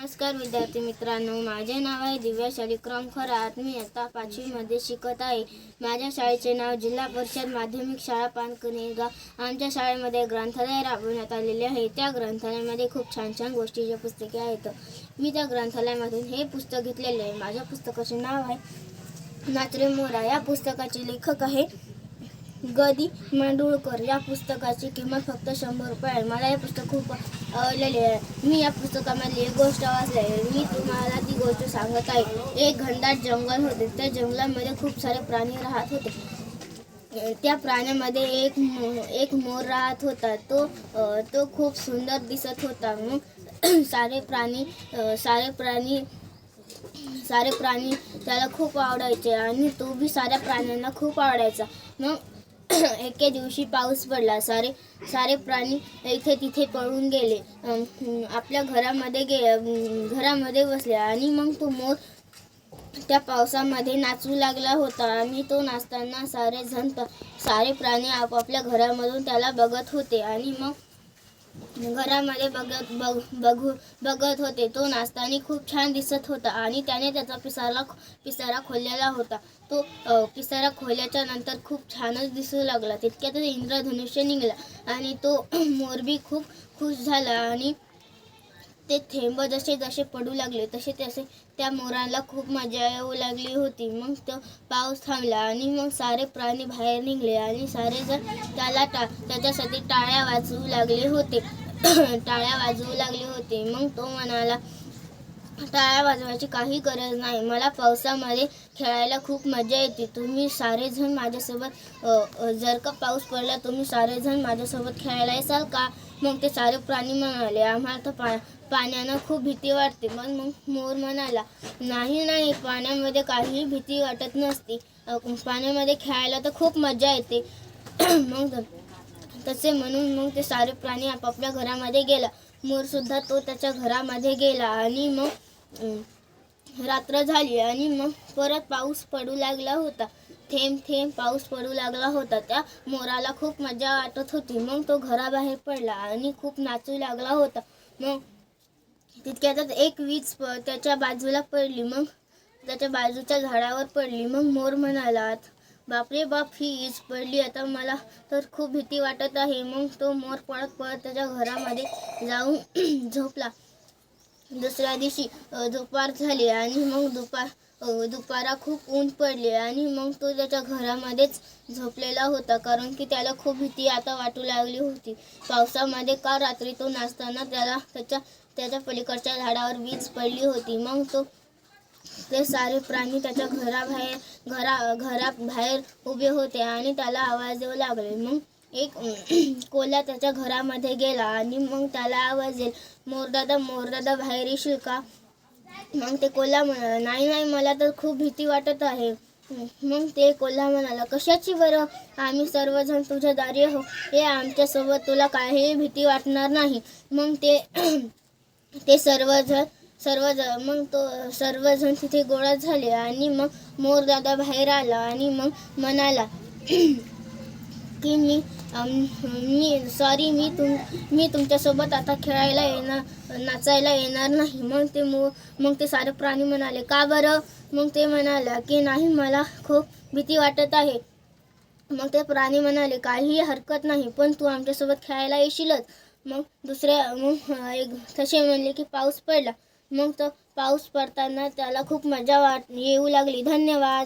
नमस्कार विद्यार्थी मित्रांनो, माझे नाव आहे दिव्या शालिक्राम खरात। मी आता 5वी मध्ये शिकत आहे। माझ्या शाळेचे नाव जिल्हा परिषद माध्यमिक शाळा पानकनेरगाव। आमच्या शाळेमध्ये ग्रंथालय राबवण्यात आलेले आहे। त्या ग्रंथालयामध्ये खूप छान छान गोष्टीचे पुस्तके आहेत। मी त्या ग्रंथालयामधून हे पुस्तक घेतलेले आहे। माझ्या पुस्तकाचे नाव आहे नाच रे मोरा। या पुस्तकाचे लेखक आहे गदी मांडुळकर। या पुस्तकाची किंमत फक्त 100 रुपये आहे। मला हे पुस्तक खूप आवडलेले आहे। मी या पुस्तकामध्ये एक गोष्ट वाचली आहे। मी तुम्हाला ती गोष्ट सांगत आहे। एक घनदाट जंगल होते। त्या जंगलामध्ये खूप सारे प्राणी राहत होते। त्या प्राण्यामध्ये एक मोर राहत होता। तो खूप सुंदर दिसत होता। मग सारे प्राणी त्याला खूप आवडायचे आणि तो भी साऱ्या प्राण्यांना खूप आवडायचा। मग एके दिवशी पाऊस पडला। सारे प्राणी इथे तिथे पळून गेले। आपल्या घरामध्ये बसले आणि मग तो मोर त्या पावसामध्ये नाचू लागला होता आणि तो नाचताना सारे प्राणी आपापल्या घरामधून त्याला बघत होते आणि मग घरामध्ये बघत होते। तो नाचताना खूप छान दिसत होता आणि त्याने त्याचा पिसारा खोललेला होता। तो पिसारा खोलल्याच्या नंतर खूप छानच दिसू लागला। तितक्यातच इंद्रधनुष्य निघाला आणि तो मोर बी खूप खुश झाला आणि ते थेंब जसे जसे पडू लागले तसे त्या मोराला खूप मजा येऊ लागली होती। मग तो पाऊस थांबला आणि मग सारे प्राणी बाहेर निघाले आणि सारे जण त्याच्यासाठी टाळ्या वाजवू लागले होते। मग तो म्हणाला, टाळ्या वाजवायची काही गरज नाही, मला पावसामध्ये खेळायला खूप मजा येते। तुम्ही सारेजण माझ्यासोबत जर का पाऊस पडला तुम्ही सारेजण माझ्यासोबत खेळायला येसाल का? मग ते सारे प्राणी म्हणाले, आम्हाला तर पाण्यानं खूप भीती वाटते। मग मोर म्हणाला, नाही, पाण्यामध्ये काहीही भीती वाटत नसते। पाण्यामध्ये खेळायला तर खूप मजा येते। मग तसे म्हणून मग ते सारे प्राणी आपापल्या घरामध्ये गेला। मोर सुद्धा तो त्याच्या घरामध्ये गेला आणि मग रात्र झाली आणि मग परत पाऊस पडू लागला होता। थेंब थेंब पाऊस पडू लागला होता। त्या मोराला खूप मजा वाटत होती। मग तो घराबाहेर पडला आणि खूप नाचू लागला होता। मग तितक्यातच एक वीज त्याच्या बाजूला पडली। मग त्याच्या बाजूच्या झाडावर पडली। मग मोर म्हणाला, बापरे बाप, ही वीज पडली, आता मला तर खूप भीती वाटत आहे। मग तो मोर पळत त्याच्या घरामध्ये जाऊन झोपला। दुसऱ्या दिवशी दुपार झाली आणि मग दुपारा खूप ऊन पडले आणि मग तो त्याच्या घरामध्येच झोपलेला होता, कारण की त्याला खूप भीती आता वाटू लागली होती पावसामध्ये। काल रात्री तो नाचताना त्याला त्याच्या पलीकडच्या झाडावर वीज पडली होती। मग ते सारे प्राणी त्याच्या घराबाहेर उभे होते आणि त्याला आवाज देऊ लागले। मग एक कोल्हा त्याच्या घरामध्ये गेला आणि मग त्याला आवाज येईल, मोरदादा बाहेर येशील का? मग ते कोल्हा म्हणाला, नाही, मला तर खूप भीती वाटत आहे। मग ते कोल्हा म्हणाला, कशाची बरं? आम्ही सर्वजण तुझ्या दारी आहो, हे आमच्यासोबत तुला काहीही भीती वाटणार नाही। मग ते सर्वजण तिथे गोळा झाले आणि मग मोरदादा बाहेर आला आणि मग म्हणाला की मी तुमच्यासोबत आता नाचायला येणार नाही। मग ते सारे प्राणी म्हणाले, का बरं? मग ते म्हणाला की नाही, मला खूप भीती वाटत आहे। मग ते प्राणी म्हणाले, काहीही हरकत नाही, पण तू आमच्यासोबत खेळायला येशीलच। मग तसे म्हणले की पाऊस पडला। मग तो पाऊस पडताना त्याला खूप मजा येऊ लागली। धन्यवाद।